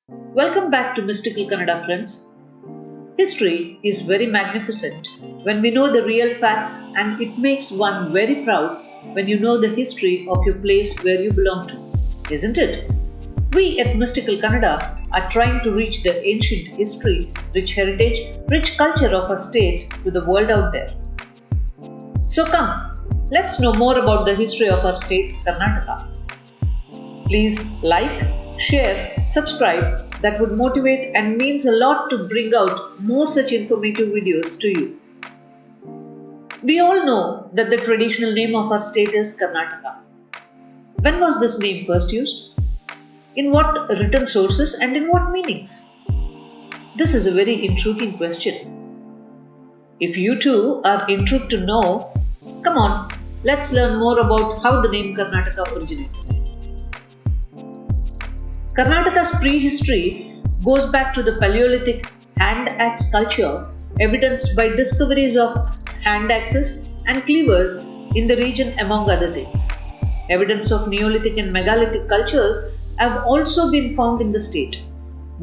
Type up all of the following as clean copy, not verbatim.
Welcome back to Mystical Kannada, friends. History is very magnificent when we know the real facts, and it makes one very proud when you know the history of your place where you belong to, isn't it? We at Mystical Kannada are trying to reach the ancient history, rich heritage, rich culture of our state to the world out there. So come, let's know more about the history of our state, Karnataka. Please like, share, subscribe. That would motivate and means a lot to bring out more such informative videos to you. We all know that the traditional name of our state is Karnataka. When was this name first used? In what written sources and in what meanings? This is a very intriguing question. If you too are intrigued to know, come on, let's learn more about how the name Karnataka originated. Karnataka's prehistory goes back to the Paleolithic hand axe culture, evidenced by discoveries of hand axes and cleavers in the region, among other things. Evidence of Neolithic and Megalithic cultures have also been found in the state.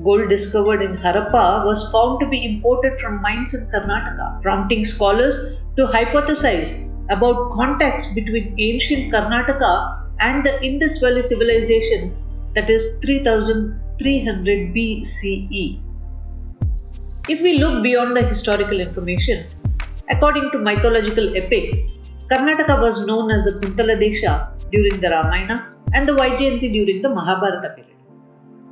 Gold discovered in Harappa was found to be imported from mines in Karnataka, prompting scholars to hypothesize about contacts between ancient Karnataka and the Indus Valley civilization, that is 3300 BCE. If we look beyond the historical information, according to mythological epics, Karnataka was known as the Kuntala Desha during the Ramayana and the Vaijayanti during the Mahabharata period.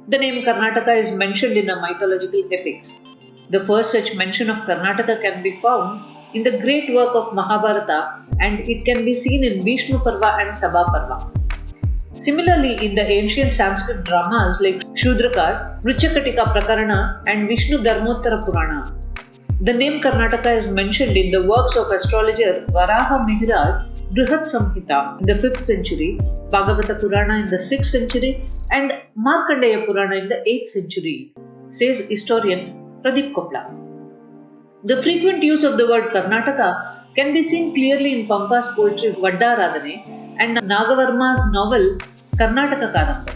The name Karnataka is mentioned in a mythological epics. The first such mention of Karnataka can be found in the great work of Mahabharata, and it can be seen in Bhishma Parva and Sabha Parva. Similarly, in the ancient Sanskrit dramas like Shudraka's Vrichakatika Prakarana and Vishnu Dharmottara Purana, the name Karnataka is mentioned in the works of astrologer Varaha Mihira's Brihat Samhita in the 5th century, Bhagavata Purana in the 6th century, and Markandeya Purana in the 8th century, says historian Pradeep Kopla. The frequent use of the word Karnataka can be seen clearly in Pampa's poetry Vadda Radhane and Nagavarma's novel Karnataka Kadambari.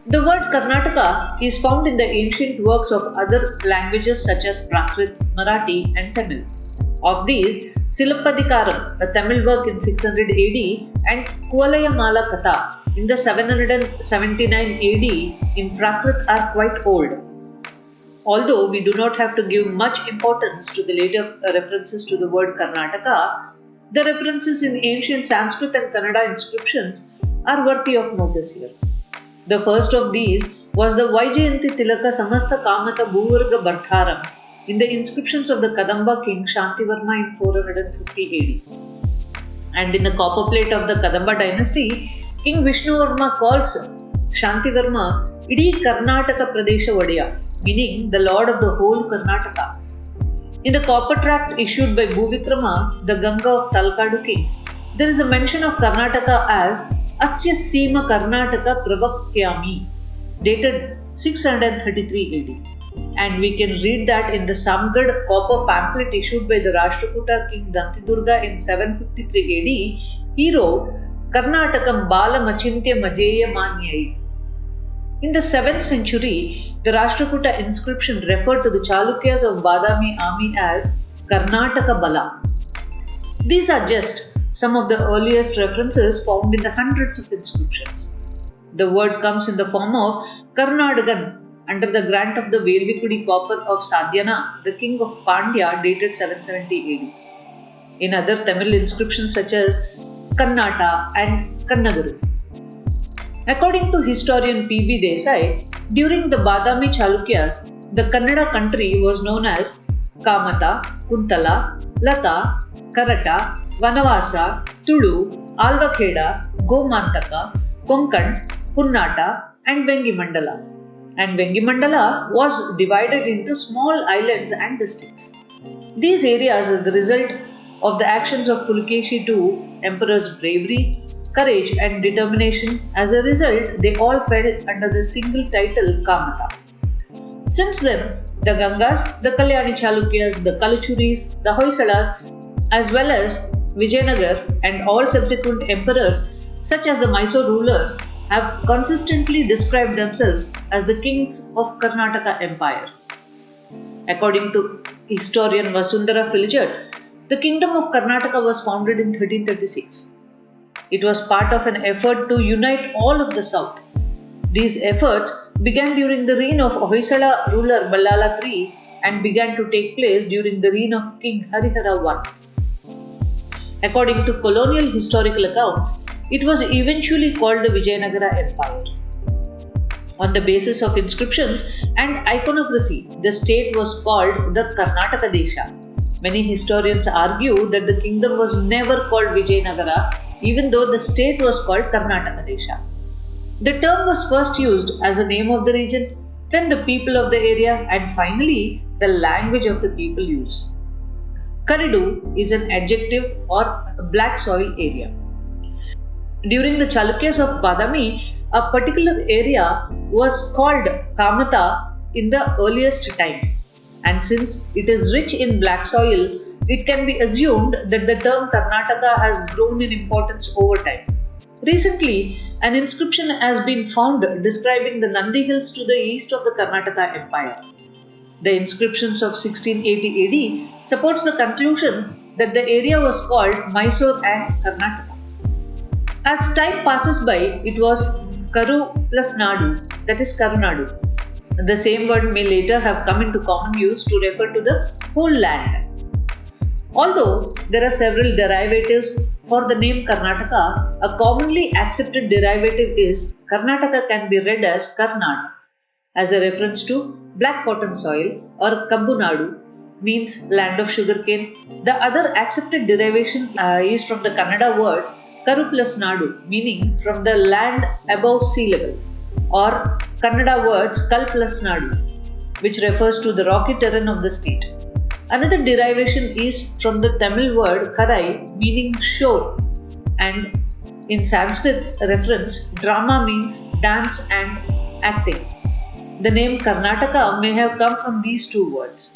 The word Karnataka is found in the ancient works of other languages such as Prakrit, Marathi and Tamil. Of these, Silappadikaram, a Tamil work in 600 AD, and Kuvalayamala Katha in the 779 AD in Prakrit are quite old. Although we do not have to give much importance to the later references to the word Karnataka, the references in ancient Sanskrit and Kannada inscriptions are worthy of notice here. The first of these was the Vaijayanti Tilaka Samasta Kamata Bhuvarga Bhartharam in the inscriptions of the Kadamba king Shantivarma in 450 AD. And in the copper plate of the Kadamba dynasty, King Vishnuvarma calls Shantivarma Idi Karnataka Pradesha Vadiya, meaning the lord of the whole Karnataka. In the copper tract issued by Bhuvikrama, the Ganga of Talkadu king, there is a mention of Karnataka as Asya Seema Karnataka Pravaktyami, dated 633 AD. And we can read that in the Samgad copper pamphlet issued by the Rashtrakuta king Dantidurga in 753 AD, he wrote Karnatakam Bala Machintya Majeya Manyai. In the 7th century, the Rashtrakuta inscription referred to the Chalukyas of Badami army as Karnataka Bala. These are just some of the earliest references found in the hundreds of inscriptions. The word comes in the form of Karnadagan under the grant of the Velvikudi copper of Sadhyana, the king of Pandya, dated 770 AD. In other Tamil inscriptions such as Kannata and Kannagaru. According to historian P.B. Desai, during the Badami Chalukyas, the Kannada country was known as Kamata, Kuntala, Lata, Karata, Vanavasa, Tulu, Alvakheda, Gomantaka, Konkan, Punnata and Vengimandala. And Vengimandala was divided into small islands and districts. These areas are the result of the actions of Pulkeshi II, emperor's bravery, courage and determination. As a result, they all fell under the single title Kamata. Since then, the Gangas, the Kalyani Chalukyas, the Kalachuris, the Hoysalas, as well as Vijayanagar and all subsequent emperors such as the Mysore rulers have consistently described themselves as the kings of Karnataka Empire. According to historian Vasundhara Filchert, the kingdom of Karnataka was founded in 1336. It was part of an effort to unite all of the south. These efforts began during the reign of Hoysala ruler Ballala III and began to take place during the reign of King Harihara I. According to colonial historical accounts, it was eventually called the Vijayanagara Empire. On the basis of inscriptions and iconography, the state was called the Karnataka Desha. Many historians argue that the kingdom was never called Vijayanagara, even though the state was called Karnataka Desha. The term was first used as a name of the region, then the people of the area, and finally the language of the people use. Karidu is an adjective or black soil area. During the Chalukyas of Badami, a particular area was called Kamata in the earliest times, and since it is rich in black soil, it can be assumed that the term Karnataka has grown in importance over time. Recently, an inscription has been found describing the Nandi Hills to the east of the Karnataka Empire. The inscriptions of 1680 AD supports the conclusion that the area was called Mysore and Karnataka. As time passes by, it was Karu plus Nadu, that is Karunadu. The same word may later have come into common use to refer to the whole land. Although there are several derivatives for the name Karnataka, a commonly accepted derivative is Karnataka can be read as Karnad, as a reference to black cotton soil, or Kambunadu means land of sugarcane. The other accepted derivation is from the Kannada words Karu plus Nadu, meaning from the land above sea level, or Kannada words Kal plus Nadu, which refers to the rocky terrain of the state. Another derivation is from the Tamil word Karai, meaning shore, and in Sanskrit reference, drama means dance and acting. The name Karnataka may have come from these two words.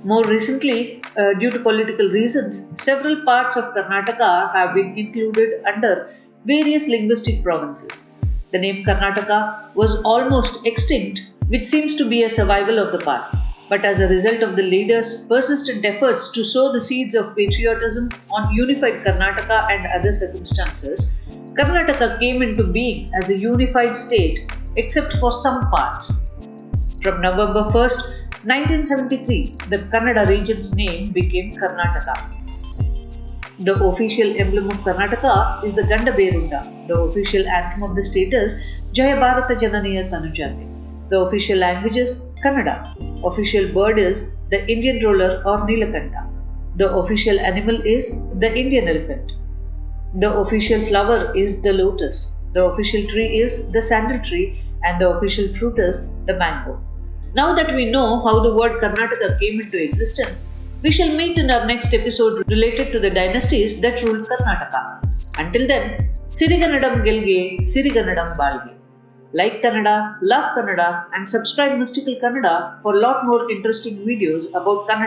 More recently, due to political reasons, several parts of Karnataka have been included under various linguistic provinces. The name Karnataka was almost extinct, which seems to be a survival of the past. But as a result of the leaders' persistent efforts to sow the seeds of patriotism on unified Karnataka and other circumstances, Karnataka came into being as a unified state except for some parts. From November 1st, 1973, the Kannada region's name became Karnataka. The official emblem of Karnataka is the Gandaberunda. The official anthem of the state is Jaya Bharata Jananiya Tanujate. The official language is Kannada. Official bird is the Indian roller or Nilakanta. The official animal is the Indian elephant. The official flower is the lotus. The official tree is the sandal tree, and the official fruit is the mango. Now that we know how the word Karnataka came into existence, we shall meet in our next episode related to the dynasties that ruled Karnataka. Until then, Siriganadam Gelge, Siriganadam Balge. Like Kannada, love Kannada, and subscribe Mystical Kannada for a lot more interesting videos about Kannada.